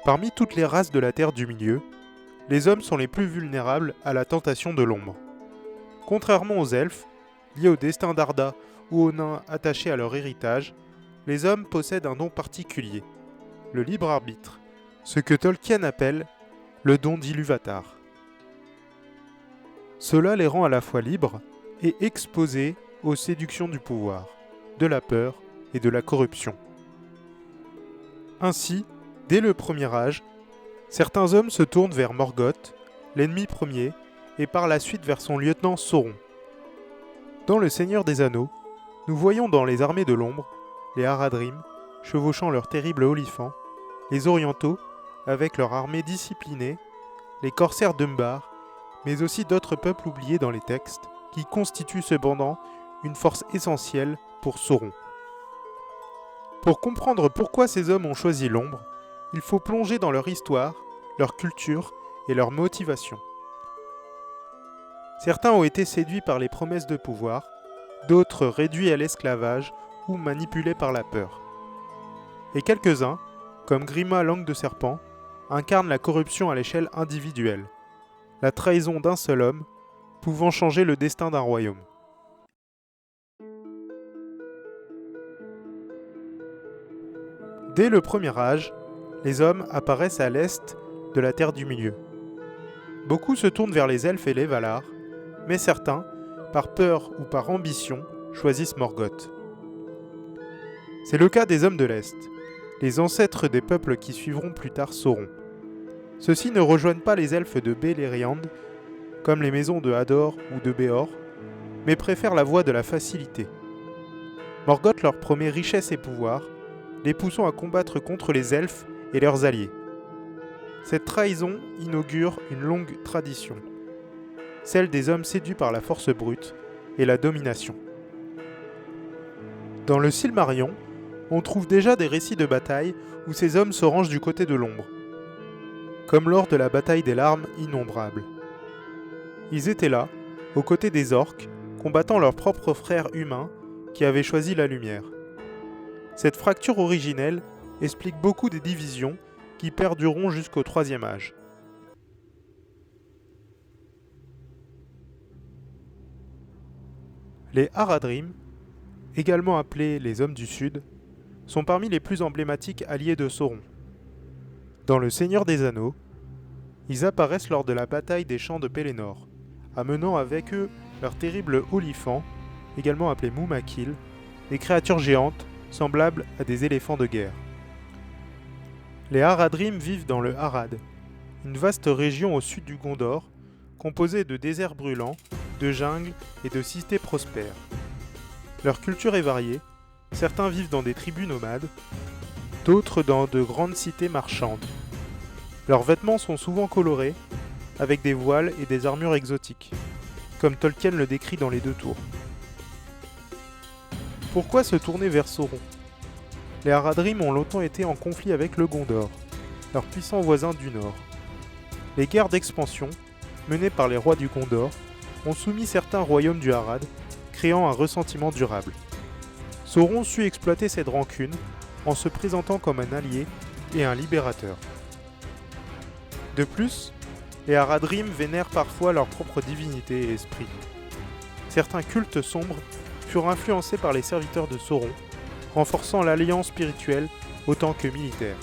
Parmi toutes les races de la Terre du Milieu, les hommes sont les plus vulnérables à la tentation de l'ombre. Contrairement aux elfes, liés au destin d'Arda ou aux nains attachés à leur héritage, les hommes possèdent un don particulier, le libre arbitre, ce que Tolkien appelle le don d'Ilúvatar. Cela les rend à la fois libres et exposés aux séductions du pouvoir, de la peur et de la corruption. Ainsi, dès le premier âge, certains hommes se tournent vers Morgoth, l'ennemi premier, et par la suite vers son lieutenant Sauron. Dans Le Seigneur des Anneaux, nous voyons dans les armées de l'ombre les Haradrim, chevauchant leur terrible olifant, les Orientaux, avec leur armée disciplinée, les corsaires d'Umbar, mais aussi d'autres peuples oubliés dans les textes, qui constituent cependant une force essentielle pour Sauron. Pour comprendre pourquoi ces hommes ont choisi l'ombre, il faut plonger dans leur histoire, leur culture et leur motivation. Certains ont été séduits par les promesses de pouvoir, d'autres réduits à l'esclavage ou manipulés par la peur. Et quelques-uns, comme Grima Langue de Serpent, incarnent la corruption à l'échelle individuelle, la trahison d'un seul homme, pouvant changer le destin d'un royaume. Dès le premier âge, les hommes apparaissent à l'est de la Terre du Milieu. Beaucoup se tournent vers les elfes et les Valar, mais certains, par peur ou par ambition, choisissent Morgoth. C'est le cas des hommes de l'Est, les ancêtres des peuples qui suivront plus tard Sauron. Ceux-ci ne rejoignent pas les elfes de Beleriand, comme les maisons de Hador ou de Béor, mais préfèrent la voie de la facilité. Morgoth leur promet richesse et pouvoir, les poussant à combattre contre les elfes et leurs alliés. Cette trahison inaugure une longue tradition, celle des hommes séduits par la force brute et la domination. Dans le Silmarillion, on trouve déjà des récits de batailles où ces hommes se rangent du côté de l'ombre, comme lors de la bataille des larmes innombrables. Ils étaient là, aux côtés des orques, combattant leurs propres frères humains qui avaient choisi la lumière. Cette fracture originelle explique beaucoup des divisions qui perdureront jusqu'au Troisième Âge. Les Haradrim, également appelés les Hommes du Sud, sont parmi les plus emblématiques alliés de Sauron. Dans Le Seigneur des Anneaux, ils apparaissent lors de la bataille des champs de Pelennor, amenant avec eux leur terrible olifant, également appelé Mumakil, des créatures géantes semblables à des éléphants de guerre. Les Haradrim vivent dans le Harad, une vaste région au sud du Gondor, composée de déserts brûlants, de jungles et de cités prospères. Leur culture est variée, certains vivent dans des tribus nomades, d'autres dans de grandes cités marchandes. Leurs vêtements sont souvent colorés, avec des voiles et des armures exotiques, comme Tolkien le décrit dans Les Deux Tours. Pourquoi se tourner vers Sauron ? Les Haradrim ont longtemps été en conflit avec le Gondor, leur puissant voisin du nord. Les guerres d'expansion, menées par les rois du Gondor, ont soumis certains royaumes du Harad, créant un ressentiment durable. Sauron sut exploiter cette rancune en se présentant comme un allié et un libérateur. De plus, les Haradrim vénèrent parfois leur propre divinité et esprit. Certains cultes sombres furent influencés par les serviteurs de Sauron, renforçant l'alliance spirituelle autant que militaire.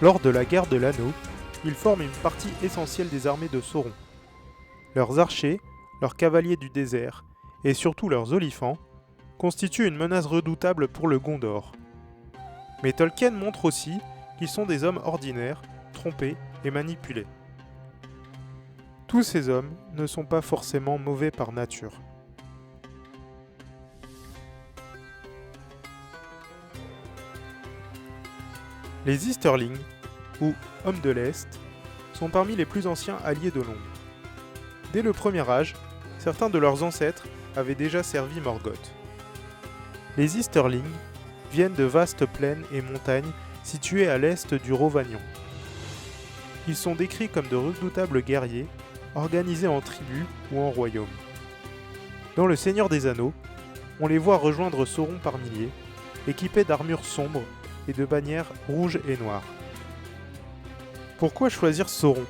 Lors de la guerre de l'Anneau, ils forment une partie essentielle des armées de Sauron. Leurs archers, leurs cavaliers du désert et surtout leurs olifants constituent une menace redoutable pour le Gondor. Mais Tolkien montre aussi qu'ils sont des hommes ordinaires, trompés et manipulés. Tous ces hommes ne sont pas forcément mauvais par nature. Les Easterlings, ou Hommes de l'Est, sont parmi les plus anciens alliés de l'ombre. Dès le premier âge, certains de leurs ancêtres avaient déjà servi Morgoth. Les Easterlings viennent de vastes plaines et montagnes situées à l'est du Rhovanion. Ils sont décrits comme de redoutables guerriers, organisés en tribus ou en royaumes. Dans Le Seigneur des Anneaux, on les voit rejoindre Sauron par milliers, équipés d'armures sombres et de bannières rouges et noires. Pourquoi choisir Sauron?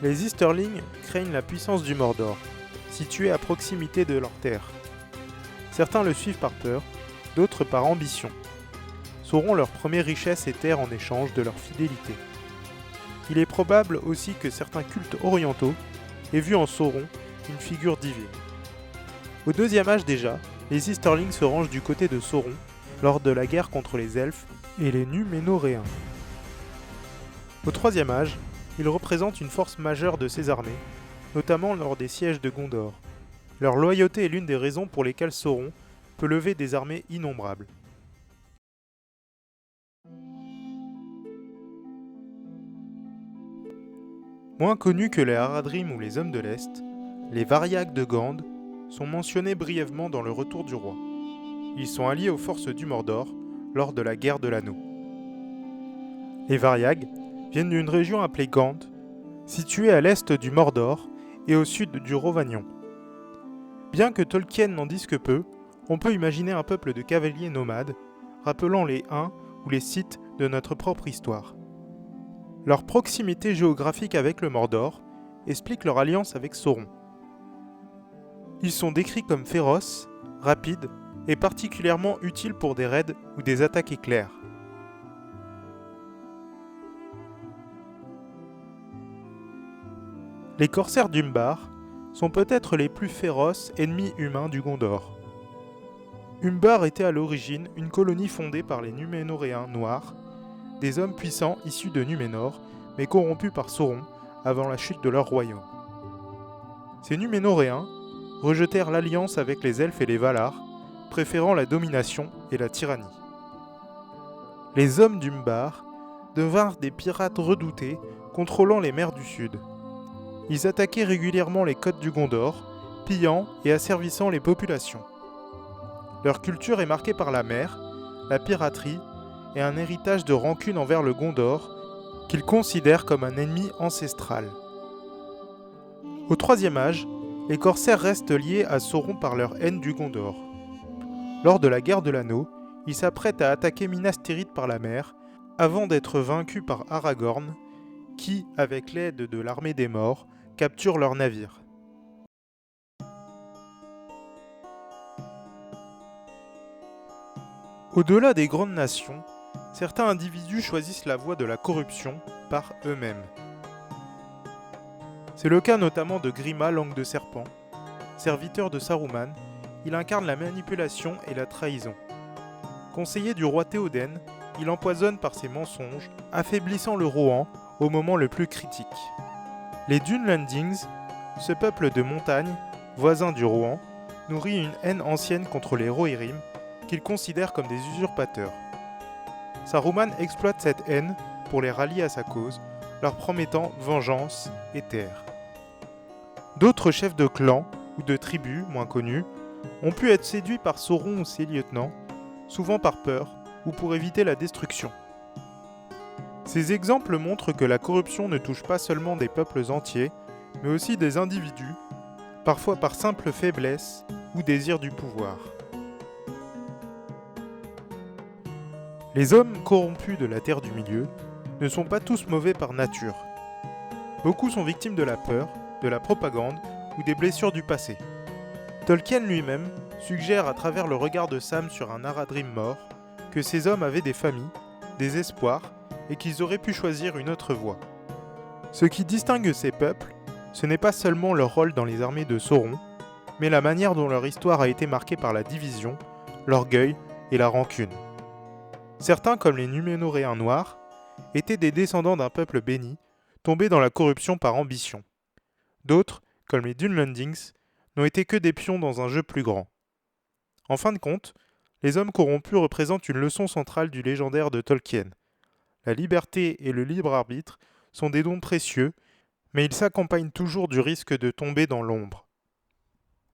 Les Easterlings craignent la puissance du Mordor, situé à proximité de leur terre. Certains le suivent par peur, d'autres par ambition. Sauron leur première richesse et terre en échange de leur fidélité. Il est probable aussi que certains cultes orientaux aient vu en Sauron une figure divine. Au deuxième âge déjà, les Easterlings se rangent du côté de Sauron lors de la guerre contre les elfes et les Núménoréens. Au troisième âge, ils représentent une force majeure de ces armées, notamment lors des sièges de Gondor. Leur loyauté est l'une des raisons pour lesquelles Sauron peut lever des armées innombrables. Moins connus que les Haradrim ou les Hommes de l'Est, les Variags de Gand sont mentionnés brièvement dans le Retour du Roi. Ils sont alliés aux forces du Mordor lors de la guerre de l'Anneau. Les Variags viennent d'une région appelée Gand, située à l'est du Mordor et au sud du Rhovanion. Bien que Tolkien n'en dise que peu, on peut imaginer un peuple de cavaliers nomades, rappelant les Huns ou les Sith de notre propre histoire. Leur proximité géographique avec le Mordor explique leur alliance avec Sauron. Ils sont décrits comme féroces, rapides et particulièrement utiles pour des raids ou des attaques éclairs. Les corsaires d'Umbar sont peut-être les plus féroces ennemis humains du Gondor. Umbar était à l'origine une colonie fondée par les Núménoréens noirs, des hommes puissants issus de Núménor, mais corrompus par Sauron avant la chute de leur royaume. Ces Núménoréens rejetèrent l'alliance avec les elfes et les Valar, préférant la domination et la tyrannie. Les hommes d'Umbar devinrent des pirates redoutés, contrôlant les mers du Sud. Ils attaquaient régulièrement les côtes du Gondor, pillant et asservissant les populations. Leur culture est marquée par la mer, la piraterie et un héritage de rancune envers le Gondor qu'ils considèrent comme un ennemi ancestral. Au troisième âge, les corsaires restent liés à Sauron par leur haine du Gondor. Lors de la guerre de l'Anneau, ils s'apprêtent à attaquer Minas Tirith par la mer, avant d'être vaincus par Aragorn, qui, avec l'aide de l'armée des morts, capture leur navire. Au-delà des grandes nations, certains individus choisissent la voie de la corruption par eux-mêmes. C'est le cas notamment de Grima, langue de serpent. Serviteur de Saruman, il incarne la manipulation et la trahison. Conseiller du roi Théoden, il empoisonne par ses mensonges, affaiblissant le Rohan au moment le plus critique. Les Dunlandings, ce peuple de montagne, voisin du Rohan, nourrit une haine ancienne contre les Rohirrim, qu'il considère comme des usurpateurs. Saruman exploite cette haine pour les rallier à sa cause, leur promettant vengeance et terre. D'autres chefs de clans ou de tribus moins connus ont pu être séduits par Sauron ou ses lieutenants, souvent par peur ou pour éviter la destruction. Ces exemples montrent que la corruption ne touche pas seulement des peuples entiers, mais aussi des individus, parfois par simple faiblesse ou désir du pouvoir. Les hommes corrompus de la Terre du Milieu ne sont pas tous mauvais par nature. Beaucoup sont victimes de la peur, de la propagande ou des blessures du passé. Tolkien lui-même suggère à travers le regard de Sam sur un Haradrim mort que ces hommes avaient des familles, des espoirs et qu'ils auraient pu choisir une autre voie. Ce qui distingue ces peuples, ce n'est pas seulement leur rôle dans les armées de Sauron, mais la manière dont leur histoire a été marquée par la division, l'orgueil et la rancune. Certains, comme les Núménoréens noirs, étaient des descendants d'un peuple béni, tombés dans la corruption par ambition. D'autres, comme les Dunlandings, n'ont été que des pions dans un jeu plus grand. En fin de compte, les hommes corrompus représentent une leçon centrale du légendaire de Tolkien. La liberté et le libre arbitre sont des dons précieux, mais ils s'accompagnent toujours du risque de tomber dans l'ombre.